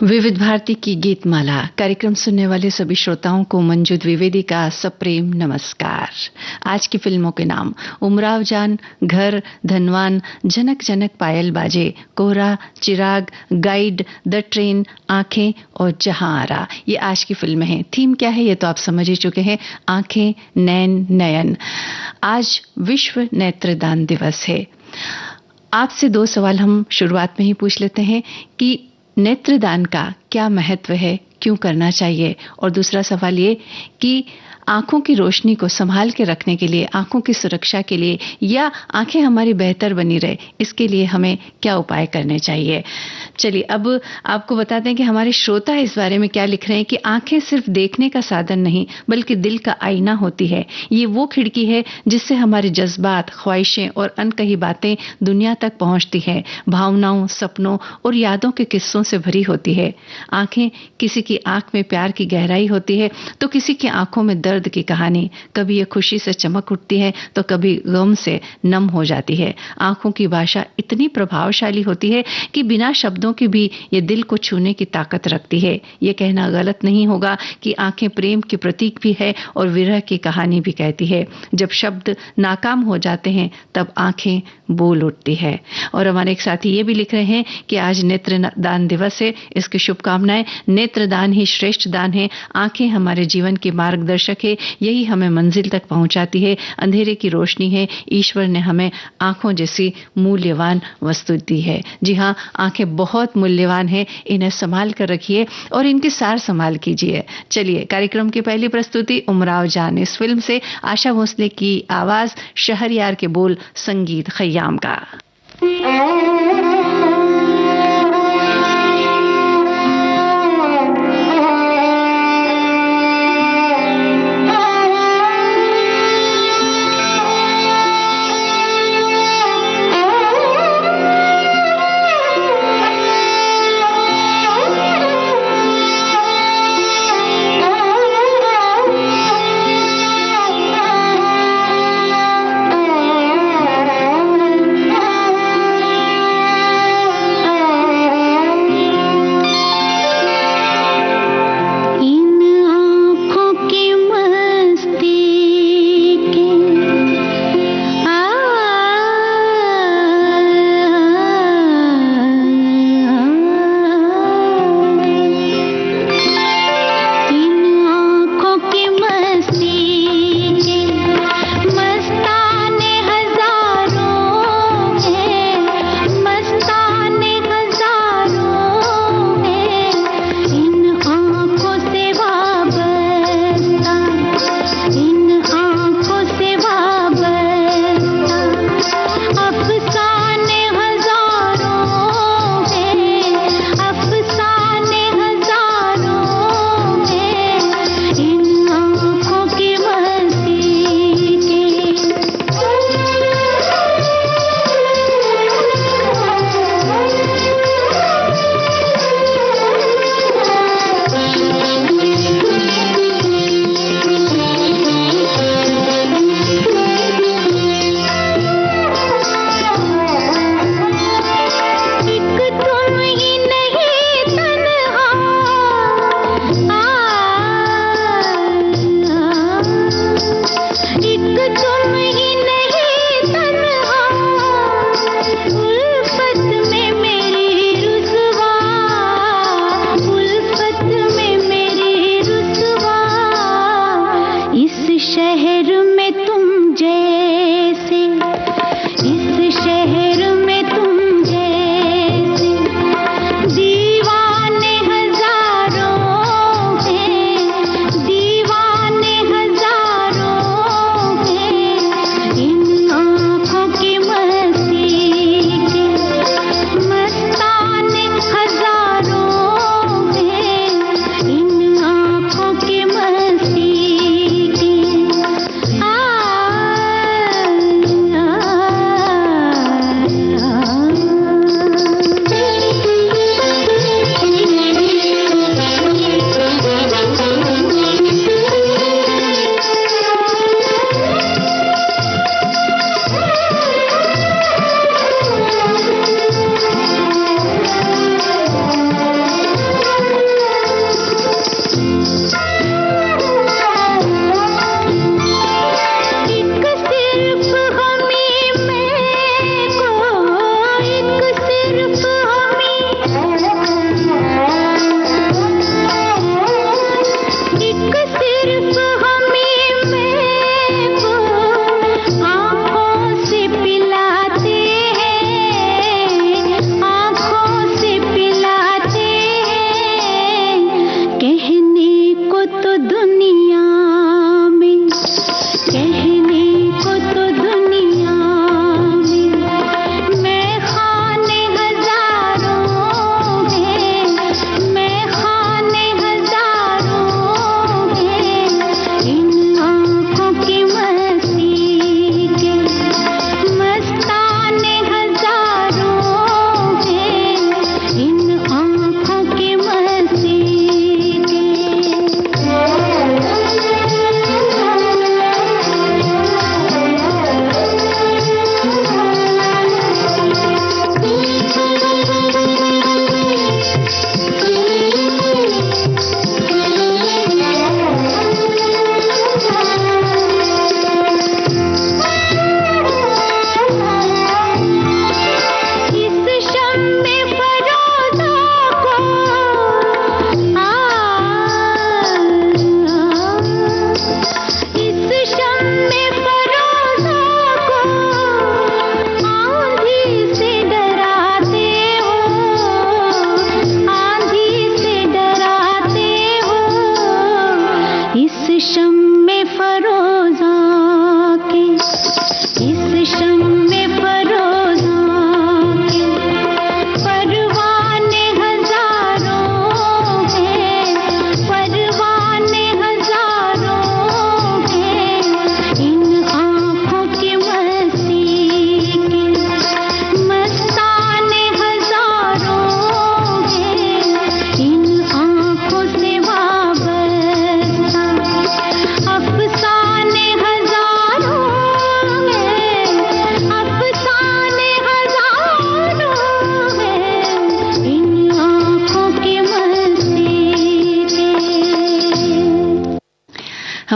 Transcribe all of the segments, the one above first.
विविध भारती की गीतमाला कार्यक्रम सुनने वाले सभी श्रोताओं को मंजू द्विवेदी का सप्रेम नमस्कार। आज की फिल्मों के नाम उमराव जान, घर, धनवान, जनक जनक पायल बाजे, कोहरा, चिराग, गाइड, द ट्रेन, आंखें और जहां आरा। ये आज की फिल्में हैं। थीम क्या है ये तो आप समझ ही चुके हैं, आंखें, नैन, नयन। आज विश्व नेत्रदान दिवस है। आपसे दो सवाल हम शुरुआत में ही पूछ लेते हैं कि नेत्रदान का क्या महत्व है, क्यों करना चाहिए, और दूसरा सवाल ये कि आंखों की रोशनी को संभाल के रखने के लिए, आंखों की सुरक्षा के लिए या आंखें हमारी बेहतर बनी रहे, इसके लिए हमें क्या उपाय करने चाहिए। चलिए अब आपको बता दें कि हमारे श्रोता इस बारे में क्या लिख रहे हैं कि आंखें सिर्फ देखने का साधन नहीं बल्कि दिल का आईना होती है। ये वो खिड़की है जिससे हमारे जज्बात, ख्वाहिशें और अनकही बातें दुनिया तक पहुंचती हैं। भावनाओं, सपनों और यादों के किस्सों से भरी होती है। आंखें, किसी की आंख में प्यार की गहराई होती है तो किसी की आंखों में दर्द की कहानी। कभी ये खुशी से चमक उठती है तो कभी गम से नम हो जाती है। आंखों की भाषा इतनी प्रभावशाली होती है कि बिना शब्दों के भी ये दिल को छूने की ताकत रखती है। ये कहना गलत नहीं होगा कि आंखें प्रेम के प्रतीक भी है और विरह की कहानी भी कहती है। जब शब्द नाकाम हो जाते हैं तब आंखें बोल उठती है। और हमारे एक साथी ये भी लिख रहे हैं कि आज नेत्रदान दिवस है, इसकी शुभकामनाएं। नेत्रदान ही श्रेष्ठ दान है। आंखें हमारे जीवन की मार्गदर्शक है, यही हमें मंजिल तक पहुंचाती है। अंधेरे की रोशनी है। ईश्वर ने हमें आंखों जैसी मूल्यवान वस्तु दी है। जी हाँ, आंखें बहुत मूल्यवान है, इन्हें संभाल कर रखिए और इनकी सार संभाल कीजिए। चलिए कार्यक्रम की पहली प्रस्तुति उमराव जान, इस फिल्म से आशा भोसले की आवाज, शहरयार के बोल, संगीत खय्याम का।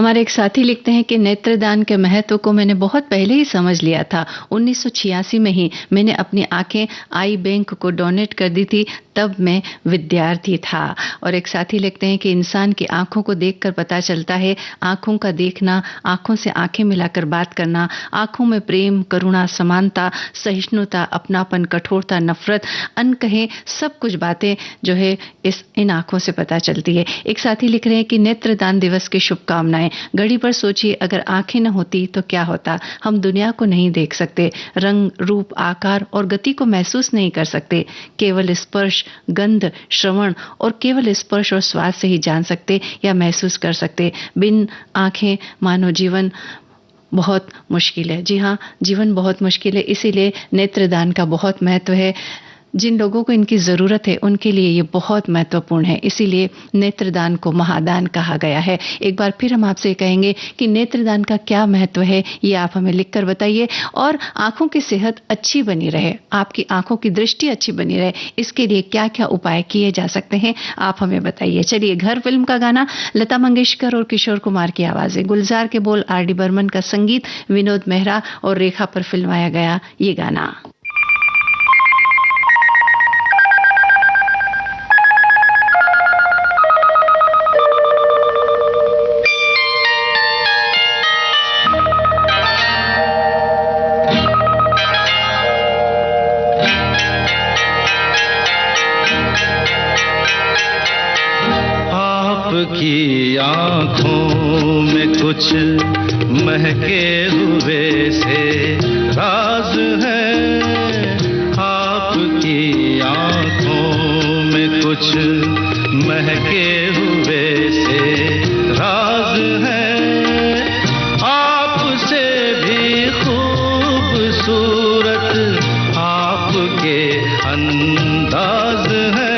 हमारे एक साथी लिखते हैं कि नेत्रदान के महत्व को मैंने बहुत पहले ही समझ लिया था। 1986 में ही मैंने अपनी आंखें आई बैंक को डोनेट कर दी थी, तब मैं विद्यार्थी था। और एक साथी लिखते हैं कि इंसान की आंखों को देखकर पता चलता है, आंखों का देखना, आंखों से आंखें मिलाकर बात करना, आंखों में प्रेम, करुणा, समानता, सहिष्णुता, अपनापन, कठोरता, नफरत, अनकहे सब कुछ बातें जो है इन आंखों से पता चलती है। एक साथी लिख रहे हैं कि नेत्रदान दिवस की शुभकामनाएं। घड़ी पर सोचिए, अगर आंखें न होती तो क्या होता। हम दुनिया को नहीं देख सकते, रंग, रूप, आकार और गति को महसूस नहीं कर सकते। केवल स्पर्श, गंध, श्रवण और केवल स्पर्श और स्वाद से ही जान सकते या महसूस कर सकते। बिन आंखें मानो जीवन बहुत मुश्किल है। जी हाँ, जीवन बहुत मुश्किल है, इसीलिए नेत्रदान का बहुत महत्व है। जिन लोगों को इनकी जरूरत है उनके लिए ये बहुत महत्वपूर्ण है, इसीलिए नेत्रदान को महादान कहा गया है। एक बार फिर हम आपसे कहेंगे कि नेत्रदान का क्या महत्व है, ये आप हमें लिखकर बताइए। और आंखों की सेहत अच्छी बनी रहे, आपकी आंखों की दृष्टि अच्छी बनी रहे, इसके लिए क्या क्या उपाय किए जा सकते हैं, आप हमें बताइए। चलिए, घर फिल्म का गाना, लता मंगेशकर और किशोर कुमार की आवाजें, गुलजार के बोल, आर.डी. बर्मन का संगीत, विनोद मेहरा और रेखा पर फिल्माया गया ये गाना। आपकी आँखों में कुछ महके हुए से राज है। आपकी आँखों में कुछ महके हुए से राज है। आपसे भी खूबसूरत आपके अंदाज है।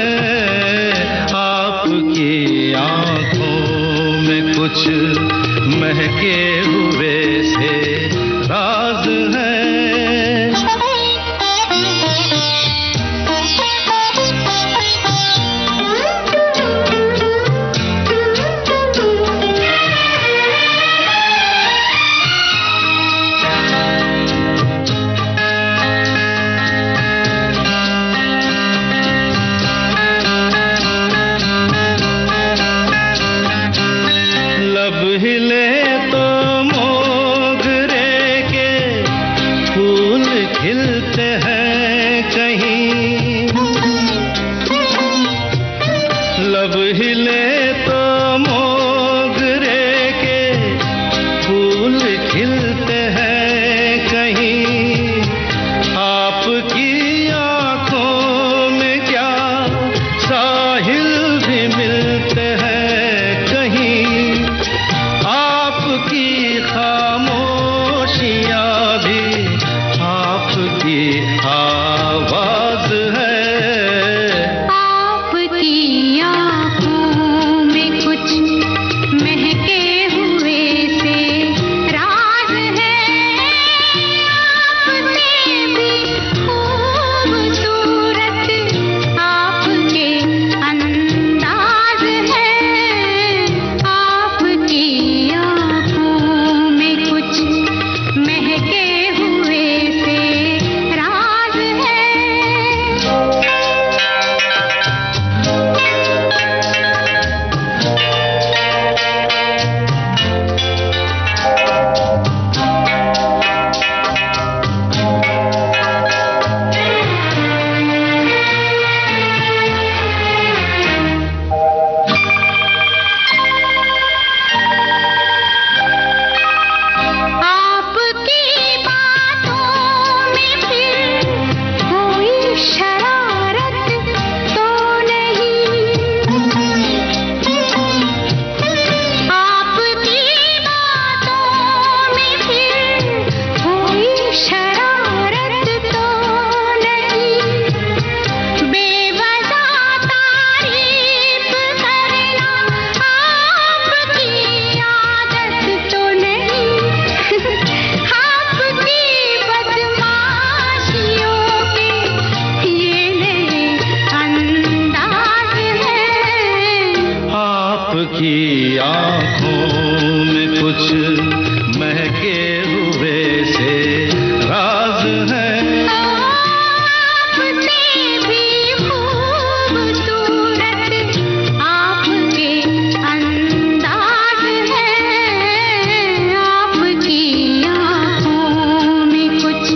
आँखों में कुछ महके हुए से राज है। हिले तो मोगरे के फूल खिलते हैं कहीं। लब हिले तो मोगरे के फूल खिलते हैं कहीं। आपकी आँखों में क्या साहिल भी मिलते हैं कहीं। आपकी खामोशियाँ भी आपकी आवाज है। आपकी आँखों में कुछ महके हुए से राज है। आपसे भी खूबसूरत आपके अंदाज है। आपकी में कुछ महके हुए से राज है। आपकी आँखों में कुछ महके हुए से राज है। आपसे भी खूबसूरत आपके अंदाज है, आपकी आँखों में कुछ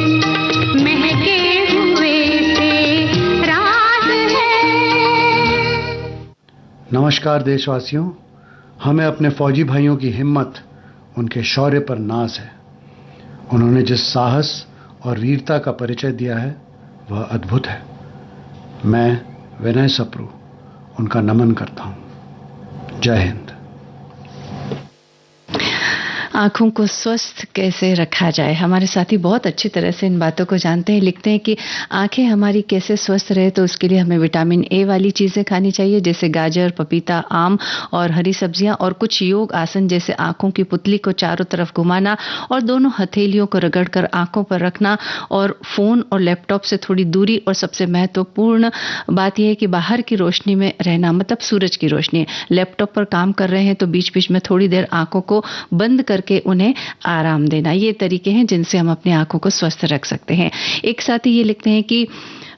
महके हुए से राज है। नमस्कार देशवासियों, हमें अपने फौजी भाइयों की हिम्मत, उनके शौर्य पर नाज है। उन्होंने जिस साहस और वीरता का परिचय दिया है वह अद्भुत है। मैं विनय सप्रू उनका नमन करता हूं। जय हिंद। आँखों को स्वस्थ कैसे रखा जाए, हमारे साथी बहुत अच्छी तरह से इन बातों को जानते हैं। लिखते हैं कि आंखें हमारी कैसे स्वस्थ रहे तो उसके लिए हमें विटामिन ए वाली चीज़ें खानी चाहिए, जैसे गाजर, पपीता, आम और हरी सब्जियां, और कुछ योग आसन जैसे आंखों की पुतली को चारों तरफ घुमाना और दोनों हथेलियों को रगड़कर आंखों पर रखना, और फ़ोन और लैपटॉप से थोड़ी दूरी, और सबसे महत्वपूर्ण बात यह है कि बाहर की रोशनी में रहना, मतलब सूरज की रोशनी। लैपटॉप पर काम कर रहे हैं तो बीच बीच में थोड़ी देर आंखों को बंद करके उन्हें आराम देना। ये तरीके हैं जिनसे हम अपनी आंखों को स्वस्थ रख सकते हैं। एक साथी ये लिखते हैं कि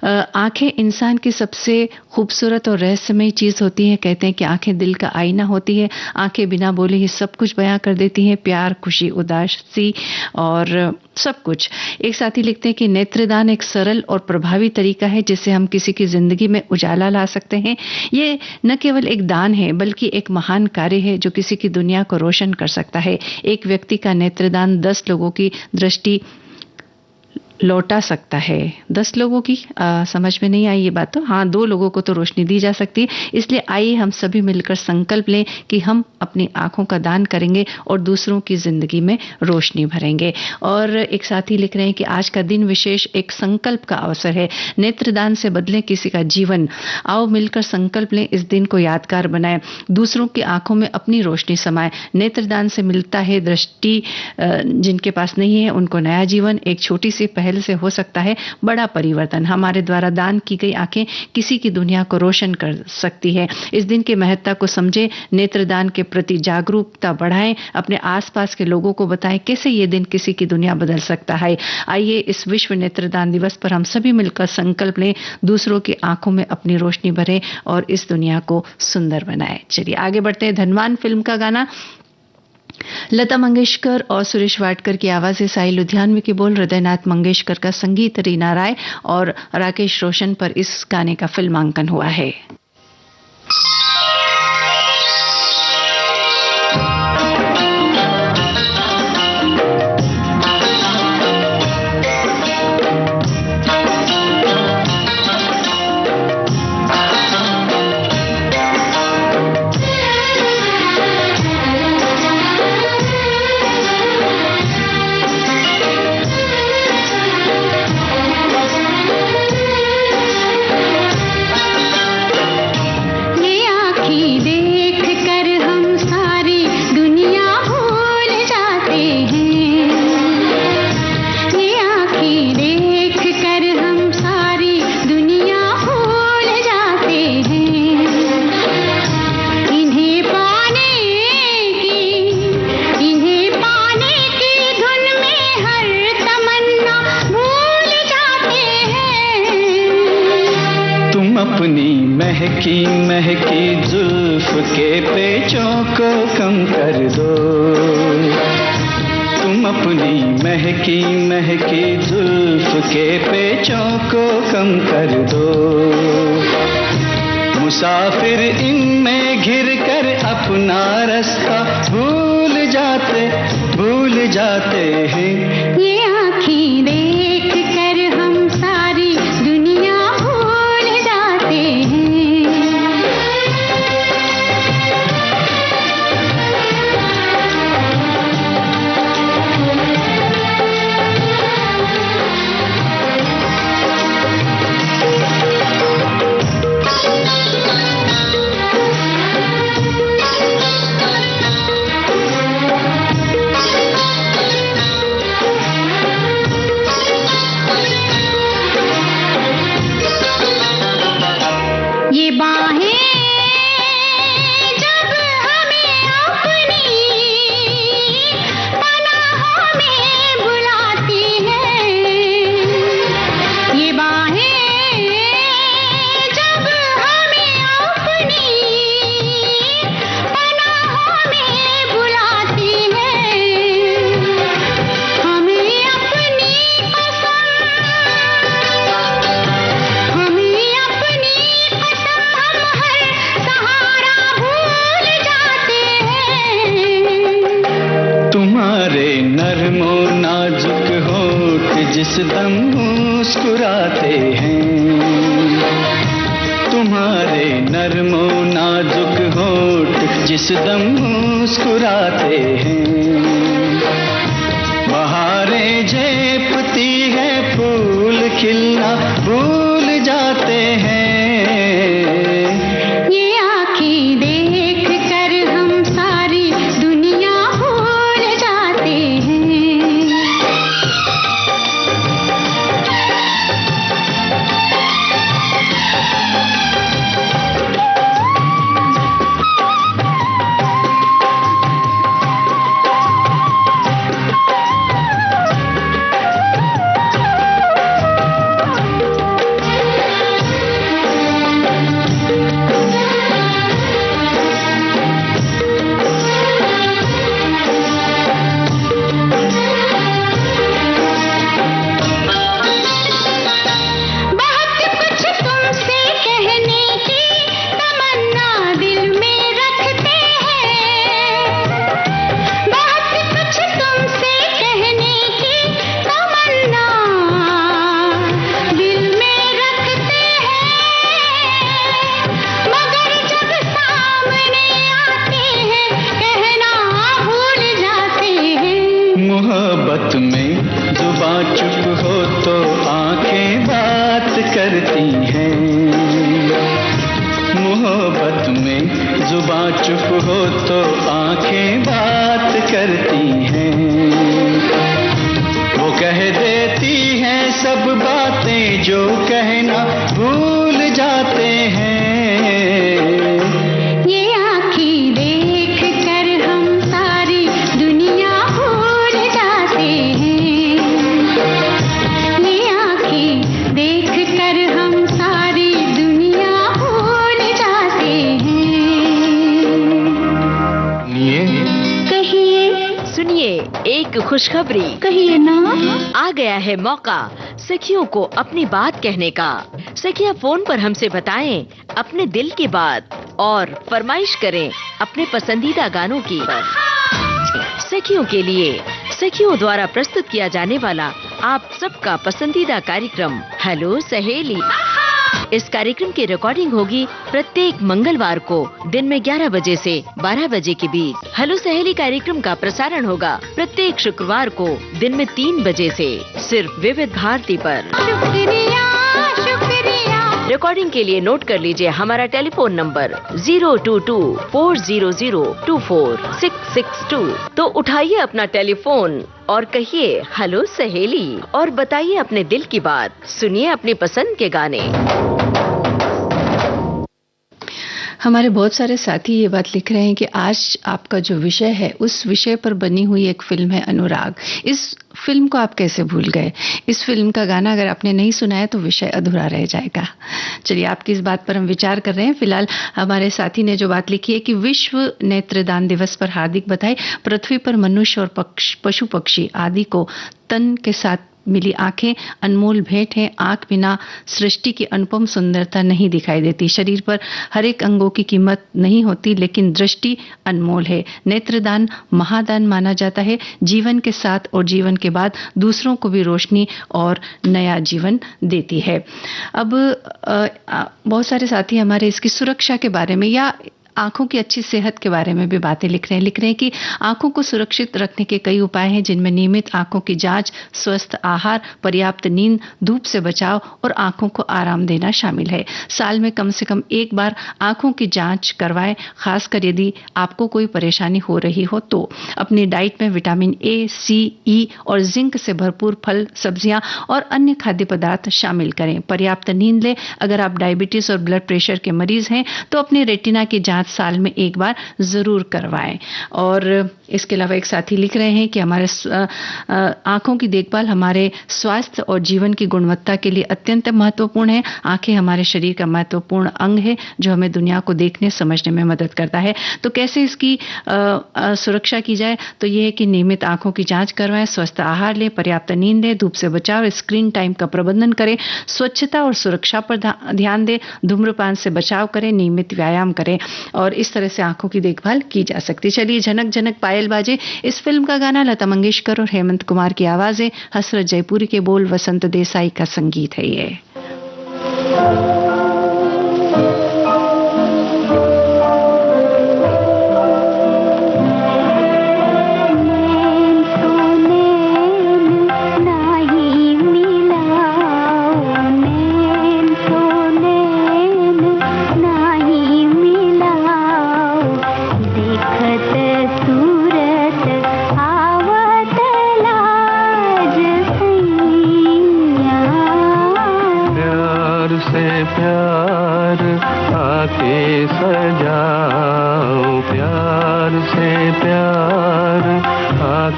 आंखें इंसान की सबसे खूबसूरत और रहस्यमयी चीज़ होती हैं। कहते हैं कि आंखें दिल का आईना होती है। आंखें बिना बोले ही सब कुछ बयां कर देती हैं, प्यार, खुशी, उदासी और सब कुछ। एक साथी लिखते हैं कि नेत्रदान एक सरल और प्रभावी तरीका है जिससे हम किसी की जिंदगी में उजाला ला सकते हैं। ये न केवल एक दान है बल्कि एक महान कार्य है जो किसी की दुनिया को रोशन कर सकता है। एक व्यक्ति का नेत्रदान 10 लोगों की दृष्टि लौटा सकता है। 10 लोगों की समझ में नहीं आई ये बात, तो हाँ, 2 लोगों को तो रोशनी दी जा सकती है। इसलिए आइए हम सभी मिलकर संकल्प लें कि हम अपनी आंखों का दान करेंगे और दूसरों की जिंदगी में रोशनी भरेंगे। और एक साथी लिख रहे हैं कि आज का दिन विशेष एक संकल्प का अवसर है। नेत्रदान से बदलें किसी का जीवन। आओ मिलकर संकल्प लें, इस दिन को यादगार बनाएं, दूसरों की आंखों में अपनी रोशनी समाएं। नेत्रदान से मिलता है दृष्टि, जिनके पास नहीं है उनको नया जीवन। एक छोटी सी पहल से हो सकता है बड़ा परिवर्तन। हमारे द्वारा दान की गई आंखें किसी की दुनिया को रोशन कर सकती है। इस दिन की महत्ता को समझें, नेत्रदान के प्रति जागरूकता बढ़ाएं, अपने आसपास के लोगों को बताएं कैसे ये दिन किसी की दुनिया बदल सकता है। आइए इस विश्व नेत्रदान दिवस पर हम सभी मिलकर संकल्प लें, दूसरों की आंखों में अपनी रोशनी भरें और इस दुनिया को सुंदर बनाएं। चलिए आगे बढ़ते हैं। धनवान फिल्म का गाना, लता मंगेशकर और सुरेश वाडकर की आवाज़ है, साई लुधियानवी की बोल, हृदयनाथ मंगेशकर का संगीत, रीना राय और राकेश रोशन पर इस गाने का फिल्मांकन हुआ है। महकी महकी जुल्फ के पेचों को कम कर दो, तुम अपनी महकी महकी जुल्फ के पेचों को कम कर दो। मुसाफिर इनमें घिर कर अपना रास्ता भूल जाते हैं। ये आँखें देख कर हम सारी दुनिया भूल जाते हैं। जिस दम मुस्कुराते हैं। बहारें झेपती है, फूल खिलना भूल जाते हैं। ये आँखें देख कर हम सारी दुनिया भूल जाते हैं। मोहब्बत में जुबां चुप हो तो आंखें बात करती हैं। मोहब्बत में जुबां चुप हो तो आंखें बात करती हैं। वो कह देती हैं सब बातें जो कहना भूल जाते हैं। ये आँखें देख कर हम सारी दुनिया भूल जाते हैं। ये आँखें देख कर हम सारी दुनिया भूल जाते हैं। सुनिए एक खुशखबरी। कहिए ना। आ गया है मौका सखियों को अपनी बात कहने का। सखियां फोन पर हमसे बताएं अपने दिल की बात और फरमाइश करें अपने पसंदीदा गानों की। सखियों के लिए सखियों द्वारा प्रस्तुत किया जाने वाला आप सबका पसंदीदा कार्यक्रम हेलो सहेली। इस कार्यक्रम की रिकॉर्डिंग होगी प्रत्येक मंगलवार को दिन में 11 बजे से 12 बजे के बीच। हेलो सहेली कार्यक्रम का प्रसारण होगा प्रत्येक शुक्रवार को दिन में 3 बजे से सिर्फ विविध भारती पर। शुक्रिया शुक्रिया। रिकॉर्डिंग के लिए नोट कर लीजिए हमारा टेलीफोन नंबर 022-400-24662। तो उठाइए अपना टेलीफोन और कहिए हेलो सहेली और बताइए अपने दिल की बात। सुनिए अपनी पसंद के गाने। हमारे बहुत सारे साथी ये बात लिख रहे हैं कि आज आपका जो विषय है उस विषय पर बनी हुई एक फिल्म है अनुराग। इस फिल्म को आप कैसे भूल गए? इस फिल्म का गाना अगर आपने नहीं सुना है तो विषय अधूरा रह जाएगा। चलिए आपकी इस बात पर हम विचार कर रहे हैं। फिलहाल हमारे साथी ने जो बात लिखी है कि विश्व नेत्रदान दिवस पर हार्दिक बधाई। पृथ्वी पर मनुष्य और पशु पक्षी आदि को तन के साथ मिली आंखें अनमोल भेंट है। आंख बिना सृष्टि की अनुपम सुंदरता नहीं दिखाई देती। शरीर पर हर एक अंगों की कीमत नहीं होती लेकिन दृष्टि अनमोल है। नेत्रदान महादान माना जाता है। जीवन के साथ और जीवन के बाद दूसरों को भी रोशनी और नया जीवन देती है। अब बहुत सारे साथी हमारे इसकी सुरक्षा के बारे में या आंखों की अच्छी सेहत के बारे में भी बातें लिख रहे हैं कि आंखों को सुरक्षित रखने के कई उपाय हैं जिनमें नियमित आंखों की जांच, स्वस्थ आहार, पर्याप्त नींद, धूप से बचाव और आंखों को आराम देना शामिल है। साल में कम से कम एक बार आंखों की जांच करवाएं, खासकर यदि आपको कोई परेशानी हो रही हो तो। अपनी डाइट में विटामिन ए, सी, ई और जिंक से भरपूर फल, सब्जियां और अन्य खाद्य पदार्थ शामिल करें। पर्याप्त नींद लें। अगर आप डायबिटीज और ब्लड प्रेशर के मरीज हैं तो अपने रेटिना की जांच साल में एक बार जरूर करवाएं। और इसके अलावा एक साथी लिख रहे हैं कि हमारे आंखों की देखभाल हमारे स्वास्थ्य और जीवन की गुणवत्ता के लिए अत्यंत महत्वपूर्ण है। आंखें हमारे शरीर का महत्वपूर्ण अंग है जो हमें दुनिया को देखने समझने में मदद करता है। तो कैसे इसकी सुरक्षा की जाए? तो यह है कि नियमित आंखों की जांच करवाएं, स्वस्थ आहार लें, पर्याप्त नींद लें, धूप से बचाव, स्क्रीन टाइम का प्रबंधन करें, स्वच्छता और सुरक्षा पर ध्यान दें, धूम्रपान से बचाव करें, नियमित व्यायाम करें और इस तरह से आंखों की देखभाल की जा सकती है। चलिए झनक झनक पायल बाजे इस फिल्म का गाना लता मंगेशकर और हेमंत कुमार की आवाजें, हसरत जयपुरी के बोल, वसंत देसाई का संगीत है ये।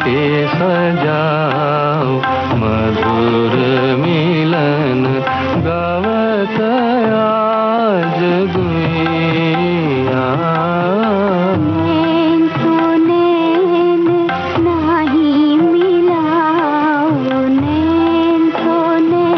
के सजाओ मधुर मिलन गावत आज गुइया। नैन तो नैन नाही मिलाओ, नैन तो नैन।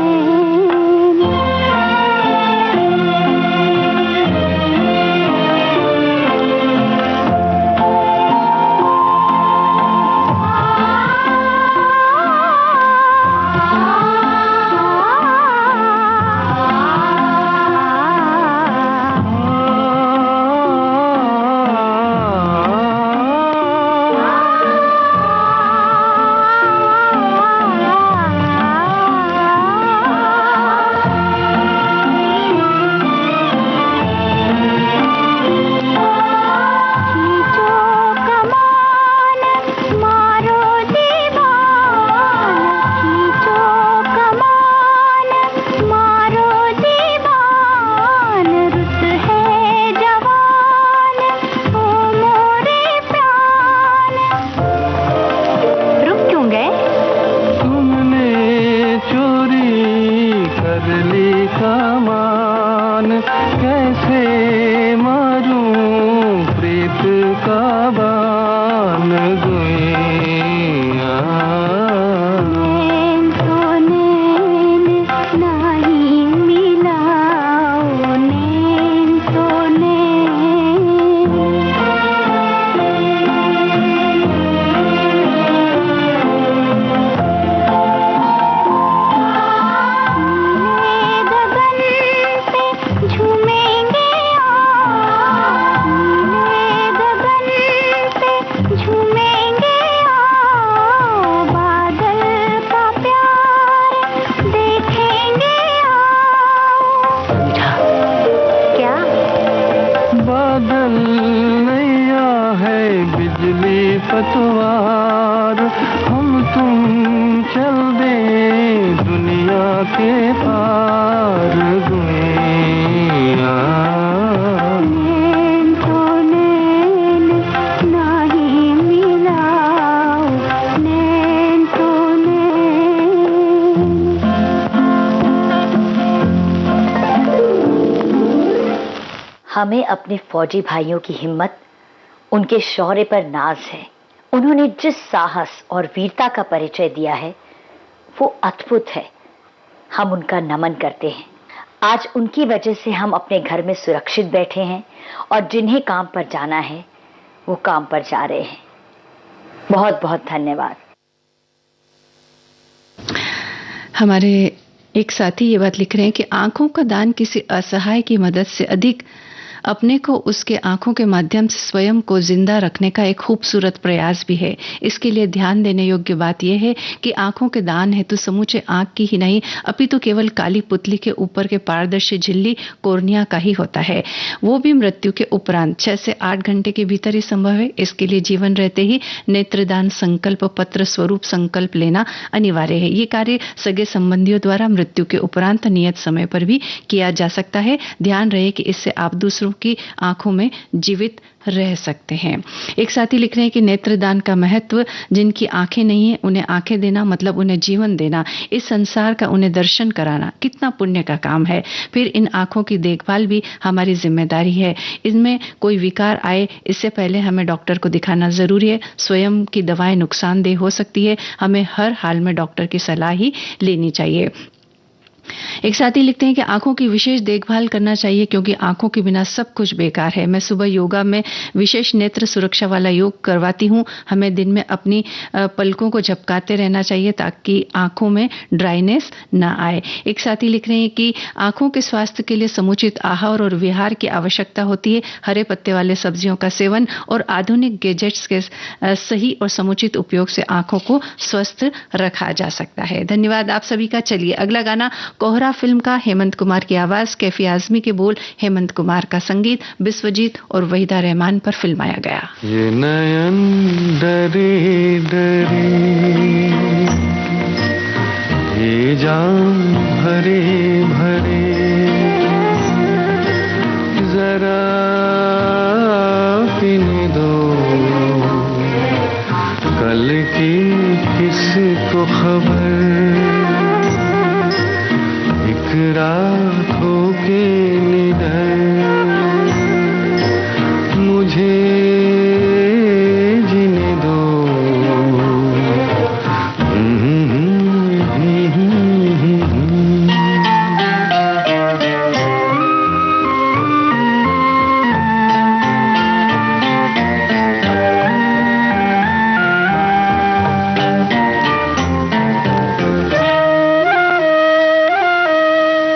पतवार हम तुम चल दे दुनिया के पार गुइया। नैन तो नैन नाही मिलाओ, नैन तो नैन। हमें अपने फौजी भाइयों की हिम्मत, उनके शौर्य पर नाज है। उन्होंने जिस साहस और वीरता का परिचय दिया है वो अद्भुत है। हम उनका नमन करते हैं। आज उनकी वजह से हम अपने घर में सुरक्षित बैठे हैं और जिन्हें काम पर जाना है वो काम पर जा रहे हैं। बहुत बहुत धन्यवाद। हमारे एक साथी ये बात लिख रहे हैं कि आंखों का दान किसी असहाय की मदद से अधिक अपने को उसके आंखों के माध्यम से स्वयं को जिंदा रखने का एक खूबसूरत प्रयास भी है। इसके लिए ध्यान देने योग्य बात यह है कि आंखों के दान हेतु समूचे आंख की ही नहीं अपितु केवल काली पुतली के ऊपर के पारदर्शी झिल्ली कोर्निया का ही होता है। वो भी मृत्यु के उपरांत 6 से 8 घंटे के भीतर ही संभव है। इसके लिए जीवन रहते ही नेत्रदान संकल्प पत्र स्वरूप संकल्प लेना अनिवार्य है। ये कार्य सगे संबंधियों द्वारा मृत्यु के उपरांत नियत समय पर भी किया जा सकता है। ध्यान रहे कि इससे आप दूसरों की आंखों में जीवित रह सकते हैं। एक साथी लिख रहे हैं कि नेत्रदान का महत्व, जिनकी आंखें नहीं है उन्हें आंखें देना मतलब उन्हें जीवन देना, इस संसार का उन्हें दर्शन कराना कितना पुण्य का काम है। फिर इन आंखों की देखभाल भी हमारी जिम्मेदारी है। इनमें कोई विकार आए इससे पहले हमें डॉक्टर को दिखाना जरूरी है। स्वयं की दवाएं नुकसानदेह हो सकती है। हमें हर हाल में डॉक्टर की सलाह ही लेनी चाहिए। एक साथी लिखते हैं कि आंखों की विशेष देखभाल करना चाहिए क्योंकि आंखों के बिना सब कुछ बेकार है। मैं सुबह योगा में विशेष नेत्र सुरक्षा वाला योग करवाती हूँ। हमें दिन में अपनी पलकों को झपकाते रहना चाहिए ताकि आंखों में ड्राइनेस ना आए। एक साथी लिख रहे हैं कि आंखों के स्वास्थ्य के लिए समुचित आहार और विहार की आवश्यकता होती है। हरे पत्ते वाले सब्जियों का सेवन और आधुनिक गैजेट्स के सही और समुचित उपयोग से आंखों को स्वस्थ रखा जा सकता है। धन्यवाद आप सभी का। चलिए अगला गाना कोहरा फिल्म का, हेमंत कुमार की आवाज, कैफी आजमी के बोल, हेमंत कुमार का संगीत, बिस्वजीत और वहीदा रहमान पर फिल्माया गया। ये नयन डरे डरे, ये जान भरे भरे, जरा पीने दो कल की मुझे जीने दो।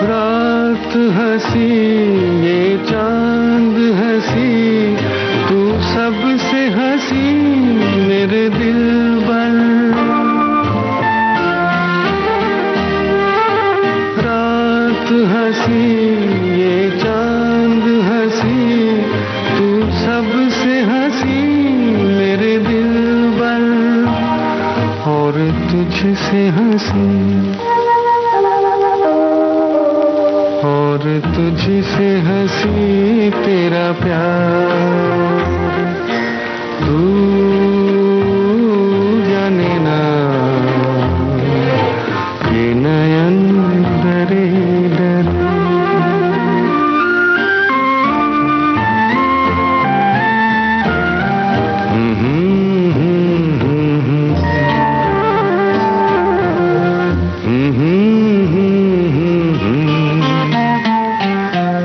रात हंसी ये चांद हंसी, तू सबसे हंसी मेरे दिल पर। रात हंसी ये चांद हंसी, तू सबसे हंसी मेरे दिल पर। और तुझसे हंसी, और तुझसे हंसी तेरा प्यार। तू जाने ना ये नयन डरे डरे।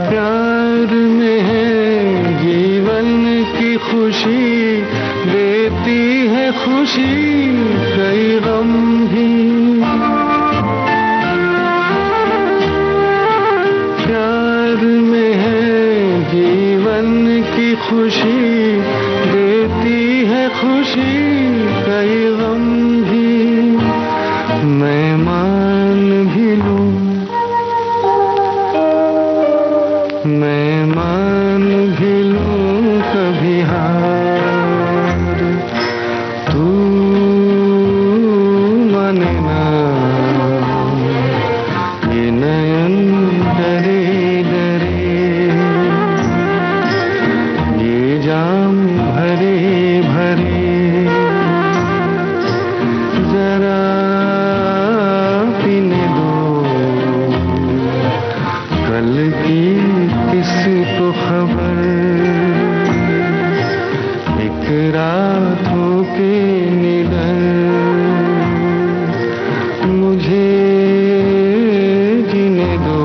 प्यार में है जीवन की खुशी, देती है खुशी कई गम भी। प्यार में है जीवन की खुशी, देती है खुशी कई गम भी। मैं मान भी लूं, मैं मान भी लूं कभी हार। तू माने ना ये नयन डरे डरे। ये जाम भरे भरे, जरा पीने दो। कल की किसको खबर, एक रातों के निडर। मुझे जीने दो।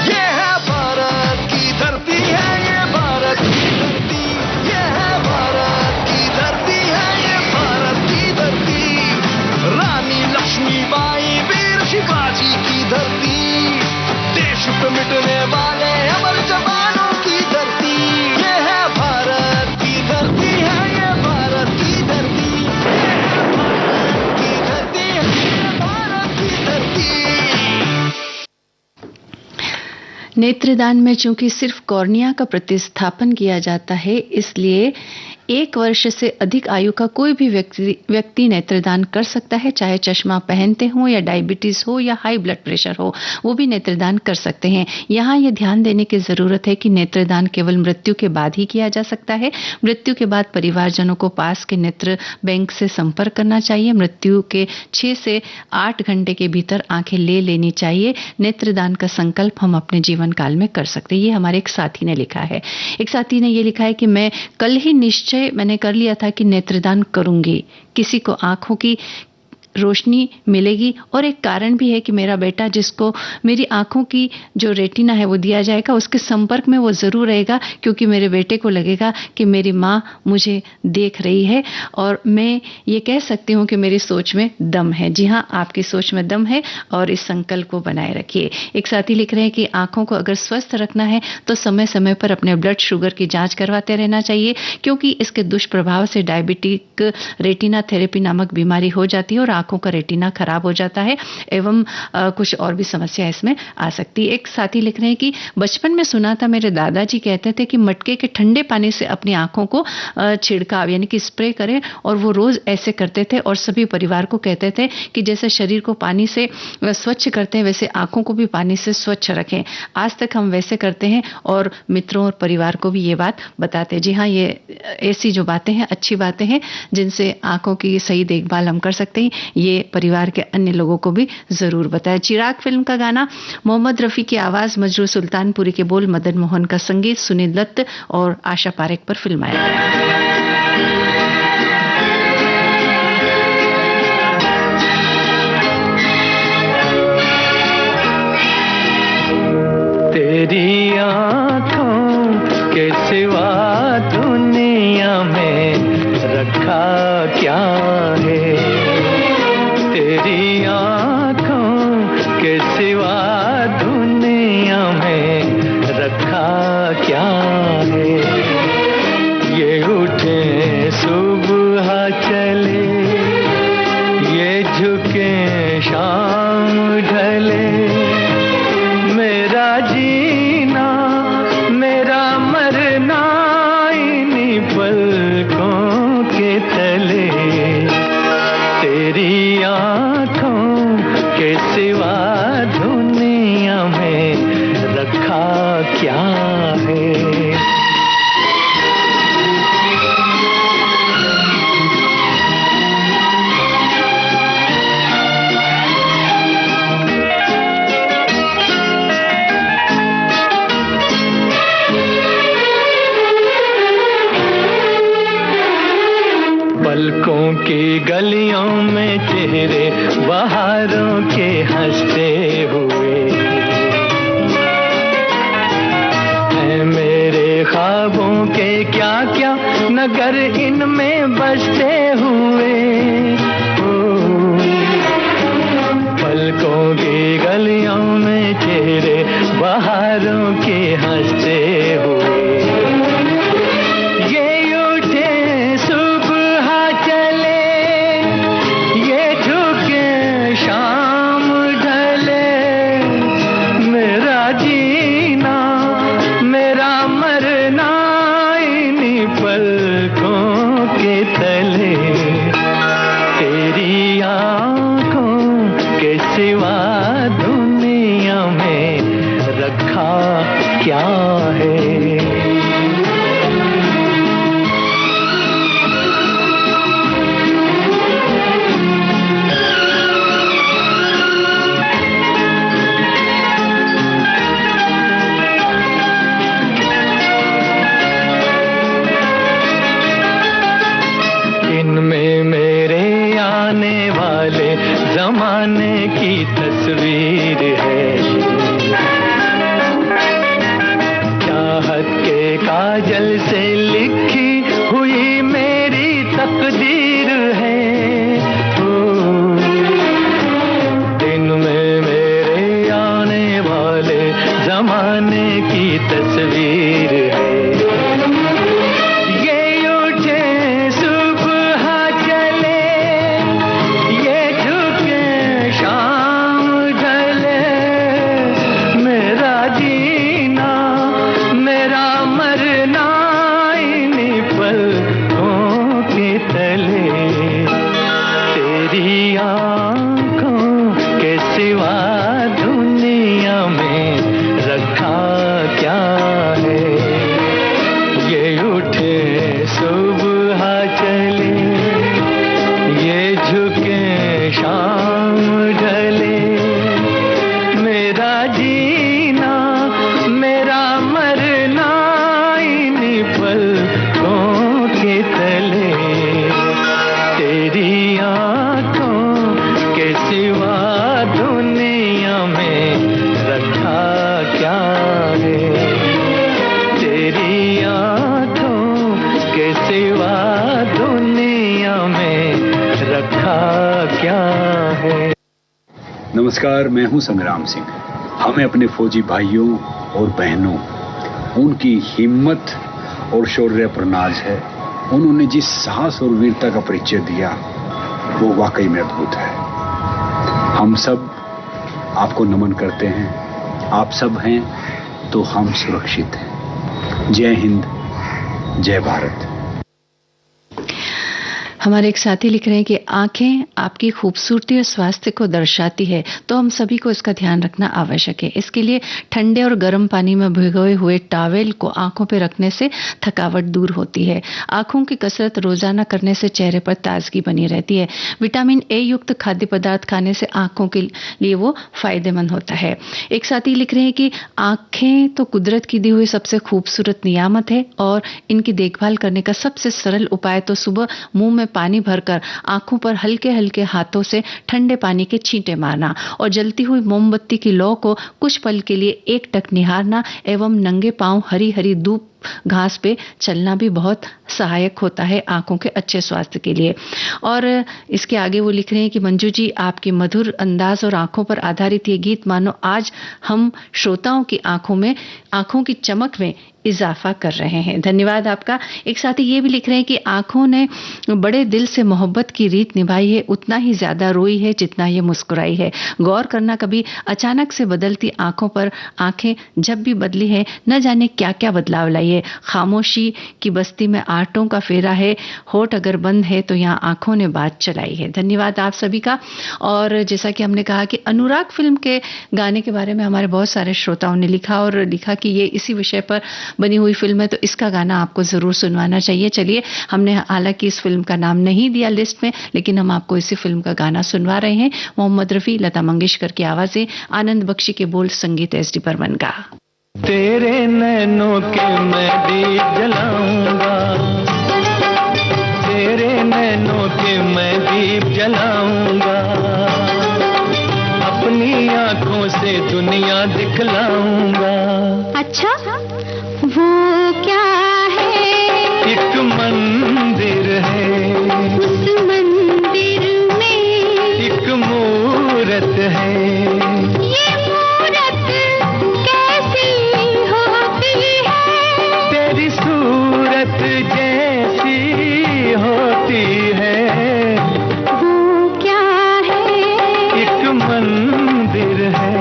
ये है भारत की धरती है, ये भारत की धरती। ये है भारत की धरती है, ये भारत की धरती। रानी लक्ष्मीबाई वीर शिवाजी की धरती। देश पे मिटने वाले अमर जवानों की धरती। ये है भारत की धरती है, ये भारत की धरती। ये है भारत की धरती है, ये भारत की धरती। नेत्रदान में चूंकि सिर्फ कॉर्निया का प्रतिस्थापन किया जाता है, इसलिए 1 वर्ष से अधिक आयु का कोई भी व्यक्ति नेत्रदान कर सकता है, चाहे चश्मा पहनते हो या डायबिटीज हो या हाई ब्लड प्रेशर हो, वो भी नेत्रदान कर सकते हैं। यहाँ ये ध्यान देने की जरूरत है कि नेत्रदान केवल मृत्यु के बाद ही किया जा सकता है। मृत्यु के बाद परिवारजनों को पास के नेत्र बैंक से संपर्क करना चाहिए। मृत्यु के 6 से 8 घंटे के भीतर आंखें ले लेनी चाहिए। नेत्रदान का संकल्प हम अपने जीवन काल में कर सकते हैं। ये हमारे एक साथी ने लिखा है। एक साथी ने ये लिखा है कि मैं कल ही निश्चय मैंने कर लिया था कि नेत्रदान करूंगी। किसी को आंखों की रोशनी मिलेगी और एक कारण भी है कि मेरा बेटा जिसको मेरी आंखों की जो रेटिना है वो दिया जाएगा, उसके संपर्क में वो ज़रूर रहेगा, क्योंकि मेरे बेटे को लगेगा कि मेरी माँ मुझे देख रही है और मैं ये कह सकती हूँ कि मेरी सोच में दम है। जी हाँ, आपकी सोच में दम है और इस संकल्प को बनाए रखिए। एक साथी लिख रहे हैं कि आंखों को अगर स्वस्थ रखना है तो समय समय पर अपने ब्लड शुगर की जांच करवाते रहना चाहिए, क्योंकि इसके दुष्प्रभाव से डायबिटिक रेटिना थेरेपी नामक बीमारी हो जाती है और आंखों का रेटिना खराब हो जाता है एवं कुछ और भी समस्या इसमें आ सकती है। एक साथी लिख रहे हैं कि बचपन में सुना था, मेरे दादाजी कहते थे कि मटके के ठंडे पानी से अपनी आंखों को छिड़काव यानी कि स्प्रे करें, और वो रोज ऐसे करते थे और सभी परिवार को कहते थे कि जैसे शरीर को पानी से स्वच्छ करते हैं वैसे आंखों को भी पानी से स्वच्छ रखें। आज तक हम वैसे करते हैं और मित्रों और परिवार को भी ये बात बताते हैं। जी हाँ, ये ऐसी जो बातें हैं, अच्छी बातें हैं जिनसे आंखों की सही देखभाल हम कर सकते हैं। ये परिवार के अन्य लोगों को भी जरूर बताएं। चिराग फिल्म का गाना, मोहम्मद रफी की आवाज, मजरू सुल्तानपुरी के बोल, मदन मोहन का संगीत, सुनील दत्त और आशा पारेख पर फिल्माया। तेरी आँखों के सिवा दुनिया में रखा क्या है, तेरी आँखों के सिवा दुनिया में रखा क्या है। ये उठे सुबह चले, ये झुके शाम ढले, मेरा जीना मेरा मरना इन्हीं पलकों के तले। तेरी आँखों के सिवा दुनिया में रखा क्या है। पलकों की गलियों में चेहरे बहारों के हंसते हुए हैं, मेरे ख्वाबों के क्या क्या नगर इनमें बसते हुए। पलकों की गलियों में चेहरे बहारों के हंसते हुए, क्या है। इनमें मेरे आने वाले जमाने की तस्वीर है, चाहत के काजल से लिखी हुई मेरी तकदीर है। इनमें मेरे आने वाले जमाने की तस्वीर है, नमस्कार, मैं हूं संग्राम सिंह। हमें अपने फौजी भाइयों और बहनों, उनकी हिम्मत और शौर्य पर नाज है। उन्होंने जिस साहस और वीरता का परिचय दिया वो वाकई में अद्भुत है। हम सब आपको नमन करते हैं। आप सब हैं तो हम सुरक्षित हैं। जय हिंद, जय भारत। हमारे एक साथी लिख रहे हैं कि आंखें आपकी खूबसूरती और स्वास्थ्य को दर्शाती है, तो हम सभी को इसका ध्यान रखना आवश्यक है। इसके लिए ठंडे और गर्म पानी में भिगोए हुए टॉवेल को आंखों पर रखने से थकावट दूर होती है। आंखों की कसरत रोजाना करने से चेहरे पर ताजगी बनी रहती है। विटामिन ए युक्त खाद्य पदार्थ खाने से आंखों के लिए वो फायदेमंद होता है। एक साथी लिख रहे हैं कि आंखें तो कुदरत की दी हुई सबसे खूबसूरत नियामत है और इनकी देखभाल करने का सबसे सरल उपाय तो सुबह मुंह में पानी भरकर आंखों पर हल्के हल्के हाथों से ठंडे पानी के छींटे मारना और जलती हुई मोमबत्ती की लौ को कुछ पल के लिए एकटक निहारना एवं नंगे पांव हरी हरी धूप घास पे चलना भी बहुत सहायक होता है आंखों के अच्छे स्वास्थ्य के लिए। और इसके आगे वो लिख रहे हैं कि मंजू जी, आपकी मधुर अंदाज और आंखों पर आधारित ये गीत मानो आज हम श्रोताओं की आंखों की चमक में इजाफा कर रहे हैं। धन्यवाद आपका। एक साथी ये भी लिख रहे हैं कि आंखों ने बड़े दिल से मोहब्बत की रीत निभाई है, उतना ही ज्यादा रोई है जितना ये मुस्कुराई है। गौर करना कभी अचानक से बदलती आंखों पर आंखें जब भी बदली है, न जाने क्या क्या बदलाव लाई है। खामोशी की बस्ती में आटों का फेरा है, होठ अगर बंद है तो यहाँ आंखों ने बात चलाई है। धन्यवाद आप सभी का। और जैसा कि हमने कहा कि अनुराग फिल्म के गाने के बारे में हमारे बहुत सारे श्रोताओं ने लिखा कि ये इसी विषय पर बनी हुई फिल्म है, तो इसका गाना आपको जरूर सुनवाना चाहिए। चलिए, हमने हालांकि इस फिल्म का नाम नहीं दिया लिस्ट में, लेकिन हम आपको इसी फिल्म का गाना सुनवा रहे हैं। मोहम्मद रफी, लता मंगेशकर की आवाजें, आनंद बख्शी के बोल, संगीत एस डी बर्मन का। तेरे नैनों के मैं दीप जलाऊंगा, तेरे नैनों के मैं दीप जलाऊंगा, अपनी आंखों से दुनिया दिखलाऊंगा। अच्छा, वो क्या है? एक मंदिर है, उस मंदिर में एक मूरत है। ये मूरत कैसी होती है? तेरी सूरत जैसी होती है। वो क्या है? एक मंदिर है।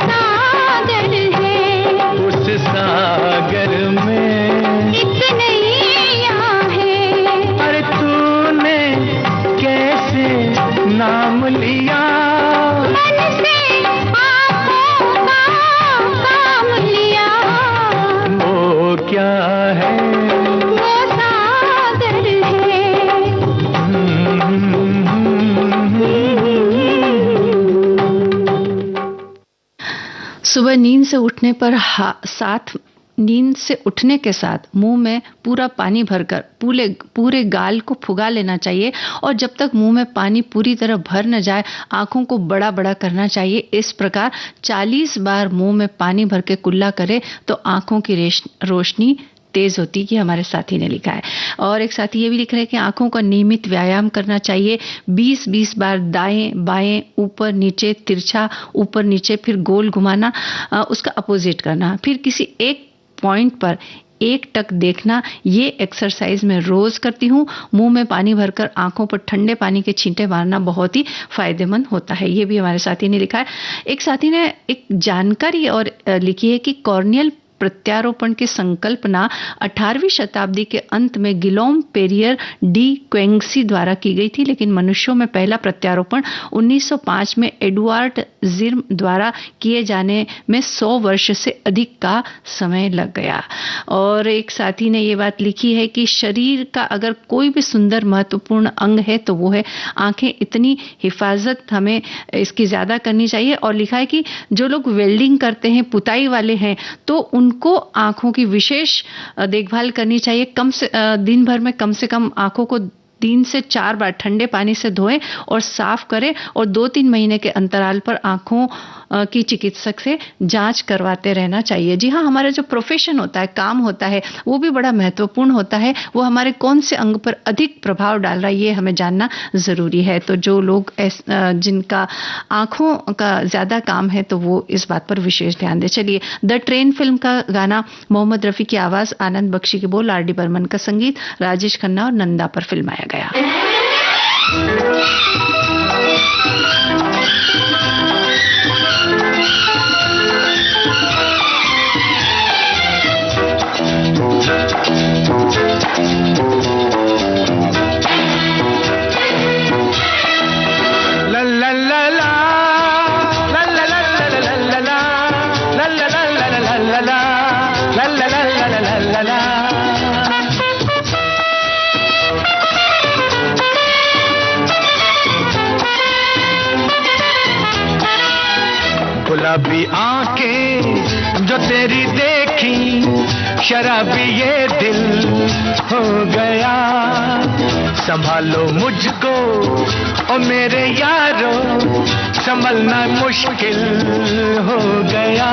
सागर है, उस सागर में इतना सुबह नींद से उठने पर साथ नींद से उठने के साथ मुंह में पूरा पानी भरकर पूरे गाल को फुगा लेना चाहिए और जब तक मुंह में पानी पूरी तरह भर न जाए आंखों को बड़ा बड़ा करना चाहिए। इस प्रकार 40 बार मुंह में पानी भर के कुल्ला करे तो आंखों की रोशनी तेज होती कि हमारे साथी ने लिखा है। और एक साथी ये भी लिख रहे हैं कि आंखों का नियमित व्यायाम करना चाहिए। 20-20 बार दाएं बाएं ऊपर नीचे तिरछा ऊपर नीचे फिर गोल घुमाना, उसका अपोजिट करना, फिर किसी एक पॉइंट पर एक टक देखना। ये एक्सरसाइज मैं रोज करती हूँ। मुंह में पानी भरकर आंखों पर ठंडे पानी के छींटे मारना बहुत ही फायदेमंद होता है। ये भी हमारे साथी ने लिखा है। एक साथी ने एक जानकारी और लिखी है कि कॉर्नियल प्रत्यारोपण की संकल्पना 18वीं शताब्दी के अंत में गिलोम पेरियर डी क्वेंगसी द्वारा की गई थी, लेकिन मनुष्यों में पहला प्रत्यारोपण 1905 में एडवर्ड जिर्म द्वारा किए जाने में 100 वर्ष से अधिक का समय लग गया। और एक साथी ने ये बात लिखी है कि शरीर का अगर कोई भी सुंदर महत्वपूर्ण अंग है तो वो है आंखें। इतनी हिफाजत हमें इसकी ज्यादा करनी चाहिए। और लिखा है कि जो लोग वेल्डिंग करते हैं, पुताई वाले हैं, तो उनको आंखों की विशेष देखभाल करनी चाहिए। दिन भर में कम से कम आंखों को 3 से 4 बार ठंडे पानी से धोएं और साफ करें और 2-3 महीने के अंतराल पर आंखों की चिकित्सक से जांच करवाते रहना चाहिए। जी हाँ, हमारा जो प्रोफेशन होता है, काम होता है, वो भी बड़ा महत्वपूर्ण होता है। वो हमारे कौन से अंग पर अधिक प्रभाव डाल रहा है ये हमें जानना जरूरी है। तो जो लोग जिनका आंखों का ज्यादा काम है तो वो इस बात पर विशेष ध्यान दें। चलिए, द ट्रेन फिल्म का गाना मोहम्मद रफी की आवाज, आनंद बख्शी के बोल, आर डी बर्मन का संगीत, राजेश खन्ना और नंदा पर फिल्माया गया। गुलाबी आंखें जो तेरी देखी, शराबी ये दिल हो गया। संभालो मुझको ओ मेरे यारो, संभलना मुश्किल हो गया।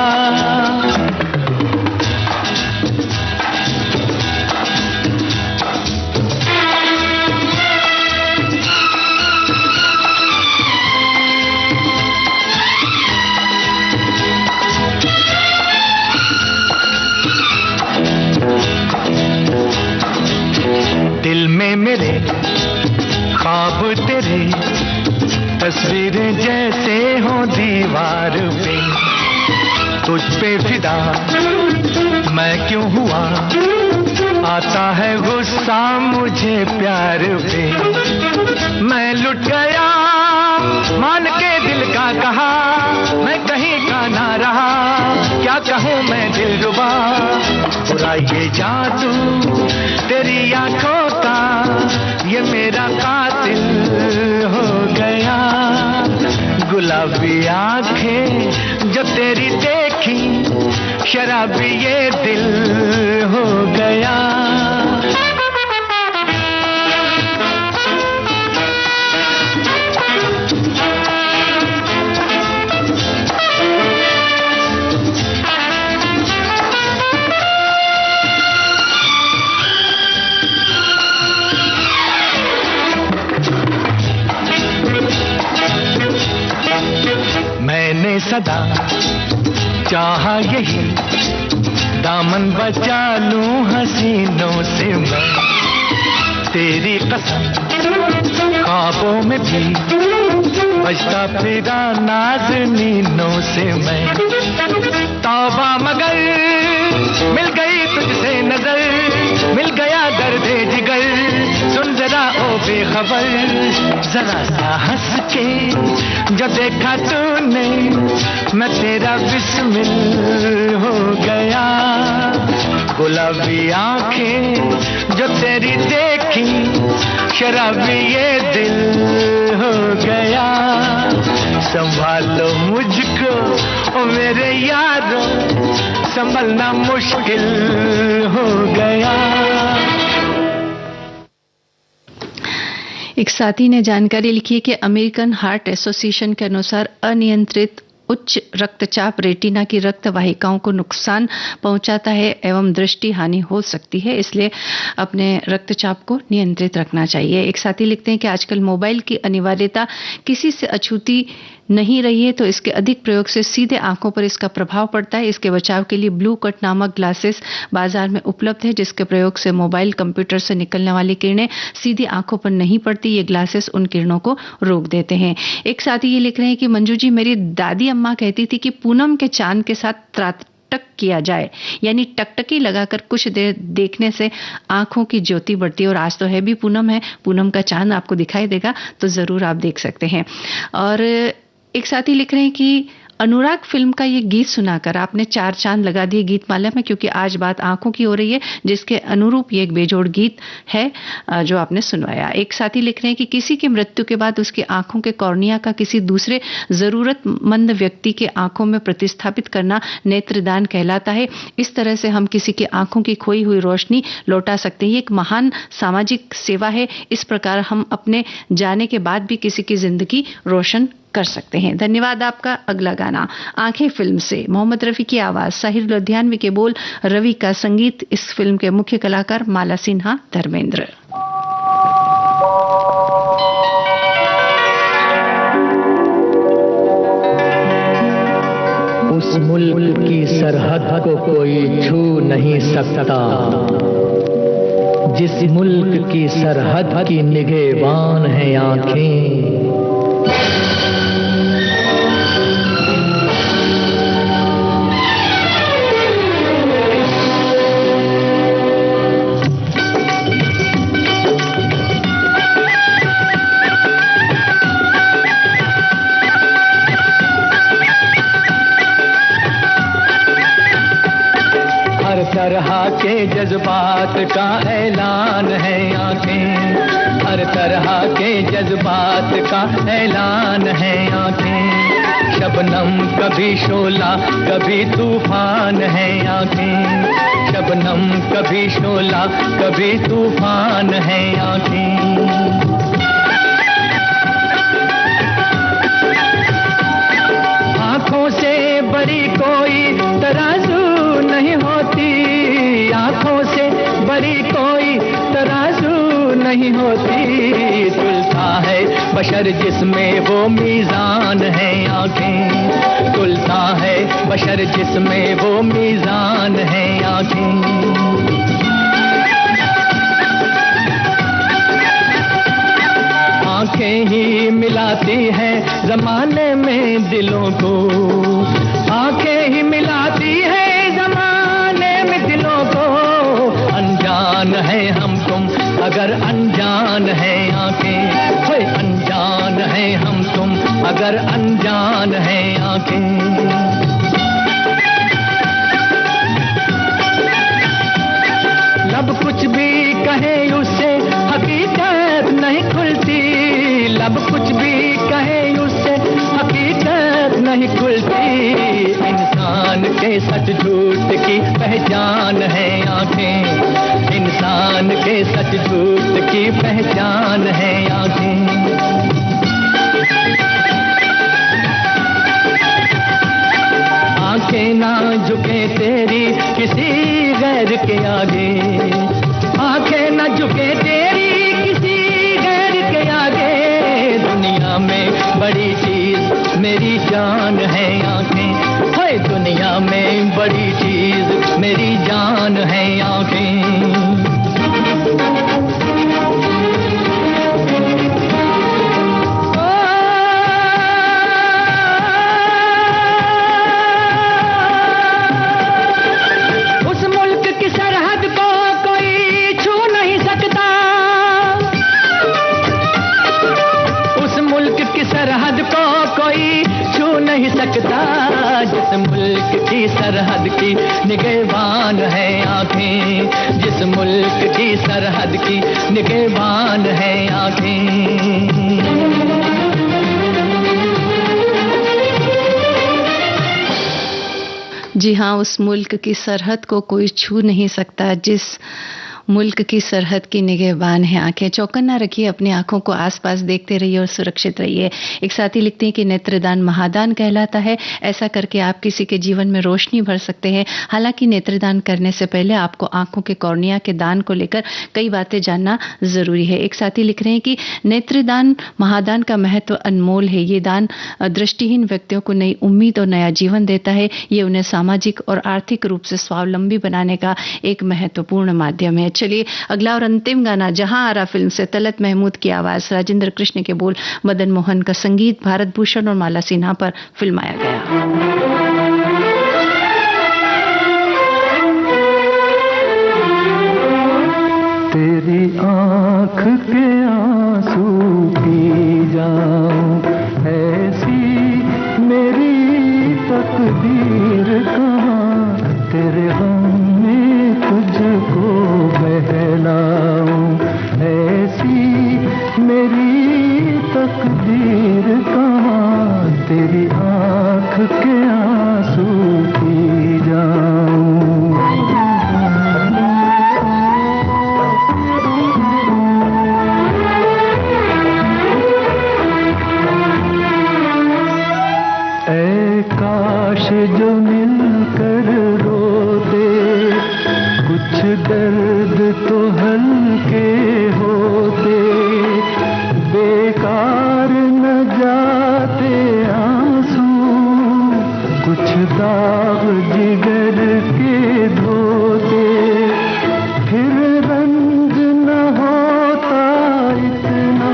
दिल में मेरे ख्वाब तेरे, तस्वीरें जैसे हो दीवार पे। तुझ पे फिदा मैं क्यों हुआ, आता है गुस्सा मुझे प्यार पे। मैं लुट गया मान के दिल का कहा, मैं कहीं का ना रहा, क्या कहूँ मैं दिलरुबा। बुरा ये जादू तेरी आंखों का, ये मेरा कातिल हो गया। गुलाबी आंखें जो तेरी देखी, शराबी ये दिल हो गया। मैंने सदा चाहा यही, दामन बचा लूं हसीनों से मैं। तेरी कसम ख्वाबों में भी बजता फिरा नाज़नीनों से मैं। तौबा मगर मिल गई तुझसे नजर, मिल गया दर्दे जिगर। सुन जरा ओ बेखबर, जरा सा हंस के जो देखा तूने, मैं तेरा बिस्मिल हो गया। गुलाबी आंखें जो तेरी देखी, शराबी ये दिल हो गया। संभालो मुझको ओ मेरे यारो संभलना मुश्किल हो गया। एक साथी ने जानकारी लिखी है कि अमेरिकन हार्ट एसोसिएशन के अनुसार अनियंत्रित उच्च रक्तचाप रेटिना की रक्त वाहिकाओं को नुकसान पहुंचाता है एवं दृष्टि हानि हो सकती है, इसलिए अपने रक्तचाप को नियंत्रित रखना चाहिए। एक साथी लिखते हैं कि आजकल मोबाइल की अनिवार्यता किसी से अछूती नहीं रही है, तो इसके अधिक प्रयोग से सीधे आंखों पर इसका प्रभाव पड़ता है। इसके बचाव के लिए ब्लू कट नामक ग्लासेस बाजार में उपलब्ध है, जिसके प्रयोग से मोबाइल कंप्यूटर से निकलने वाली किरणें सीधी आंखों पर नहीं पड़ती। ये ग्लासेस उन किरणों को रोक देते हैं। एक साथी ये लिख रहे हैं कि मंजू जी, मेरी दादी अम्मा कहती थी कि पूनम के चांद के साथ त्राटक किया जाए, यानी टकटकी लगाकर कुछ देर देखने से आंखों की ज्योति बढ़ती है। और आज तो है भी पूनम है, पूनम का चांद आपको दिखाई देगा, तो जरूर आप देख सकते हैं। और एक साथी लिख रहे हैं कि अनुराग फिल्म का ये गीत सुनाकर आपने 4 चांद लगा दिए गीतमाला में, क्योंकि आज बात आंखों की हो रही है, जिसके अनुरूप ये एक बेजोड़ गीत है जो आपने सुनवाया। एक साथी लिख रहे हैं कि किसी की मृत्यु के बाद उसकी आंखों के कॉर्निया का किसी दूसरे जरूरतमंद व्यक्ति के आंखों में प्रतिस्थापित करना नेत्रदान कहलाता है। इस तरह से हम किसी की आंखों की खोई हुई रोशनी लौटा सकते हैं। ये एक महान सामाजिक सेवा है। इस प्रकार हम अपने जाने के बाद भी किसी की जिंदगी रोशन कर सकते हैं। धन्यवाद आपका। अगला गाना आंखें फिल्म से, मोहम्मद रफी की आवाज, साहिर लुधियानवी के बोल, रवि का संगीत। इस फिल्म के मुख्य कलाकार माला सिन्हा, धर्मेंद्र। उस मुल्क की सरहद को कोई छू नहीं सकता, जिस मुल्क की सरहद की निगहबान है आंखें। तरह के जज्बात का ऐलान है आंखें, हर तरह के जज्बात का ऐलान है आंखें। शबनम कभी शोला कभी तूफान है आंखें, शबनम कभी शोला कभी तूफान है आंखें। आंखों से बड़ी कोई तराजू नहीं होती, आंखों से बड़ी कोई तराजू नहीं होती। तुलता है बशर जिसमें वो मीज़ान है आंखें, तुलता है बशर जिसमें वो मीज़ान है आंखें। आंखें ही मिलाती हैं ज़माने में दिलों को, आंखें ही मिलाती हैं ज़माने में दिलों को। अनजान है हम तुम अगर अनजान है आंखें, होए अनजान है हम तुम अगर अनजान है आंखें। लब कुछ भी कहे उससे हकीकत नहीं खुलती, लब कुछ भी कहे उससे हकीकत नहीं खुलती। इंसान के सच झूठ की पहचान है आंखें, इंसान के सच झूठ की पहचान है आंखें। आंखें ना झुके तेरी किसी गैर के आगे, आंखें ना झुके तेरी किसी गैर के आगे। दुनिया में बड़ी चीज मेरी जान है आंखें, हाय दुनिया में बड़ी चीज मेरी जान है आंखें। जिस मुल्क की सरहद की निगहबान है आंखें, जिस मुल्क की सरहद की निगहबान है आंखें। जी हाँ, उस मुल्क की सरहद को कोई छू नहीं सकता जिस मुल्क की सरहद की निगहबान है आंखें। चौकन्ना रखिए अपनी आंखों को, आसपास देखते रहिए और सुरक्षित रहिए। एक साथी लिखते हैं कि नेत्रदान महादान कहलाता है। ऐसा करके आप किसी के जीवन में रोशनी भर सकते हैं। हालांकि नेत्रदान करने से पहले आपको आंखों के कॉर्निया के दान को लेकर कई बातें जानना जरूरी है। एक साथी लिख रहे हैं कि नेत्रदान महादान का महत्व अनमोल है। ये दान दृष्टिहीन व्यक्तियों को नई उम्मीद और नया जीवन देता है। ये उन्हें सामाजिक और आर्थिक रूप से स्वावलंबी बनाने का एक महत्वपूर्ण माध्यम है। चलिए अगला और अंतिम गाना जहां आरा फिल्म से तलत महमूद की आवाज, राजेंद्र कृष्ण के बोल, मदन मोहन का संगीत, भारत भूषण और माला सिन्हा पर फिल्माया गया। तेरी आँख के आंसू पी जाऊं, ऐसी मेरी तकदीर कहाँ, तेरे गम में तुझको बहलाऊं, ऐसी मेरी तकदीर कहाँ, तेरी आँख के आंसू पी जाऊं। काश जो मिलकर रोते, कुछ दर्द तो हल्के होते, बेकार न जाते आंसू, कुछ दाग जिगर के धोते, फिर रंग न होता इतना,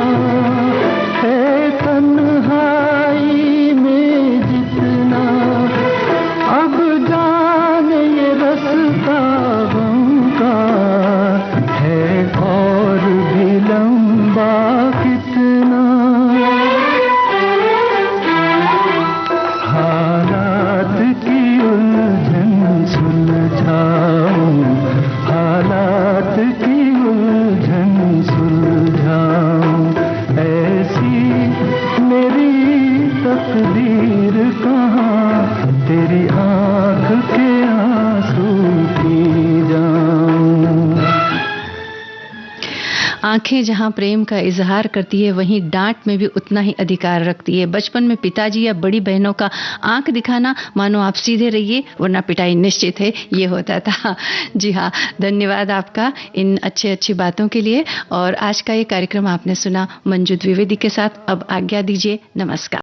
है तन्हाई में जितना, अब जाने ये रास्ता गम का है और भी लंबा कितना। हालात की उलझन सुलझाऊं, हालात की उलझन सुलझाऊं, ऐसी मेरी तकदीर कहाँ, तेरी आँख के आंसू पी जाऊं। आंखें जहां प्रेम का इजहार करती है, वहीं डांट में भी उतना ही अधिकार रखती है। बचपन में पिताजी या बड़ी बहनों का आंख दिखाना मानो आप सीधे रहिए वरना पिटाई निश्चित है, ये होता था। जी हाँ, धन्यवाद आपका इन अच्छी बातों के लिए। और आज का ये कार्यक्रम आपने सुना मंजू द्विवेदी के साथ। अब आज्ञा दीजिए, नमस्कार।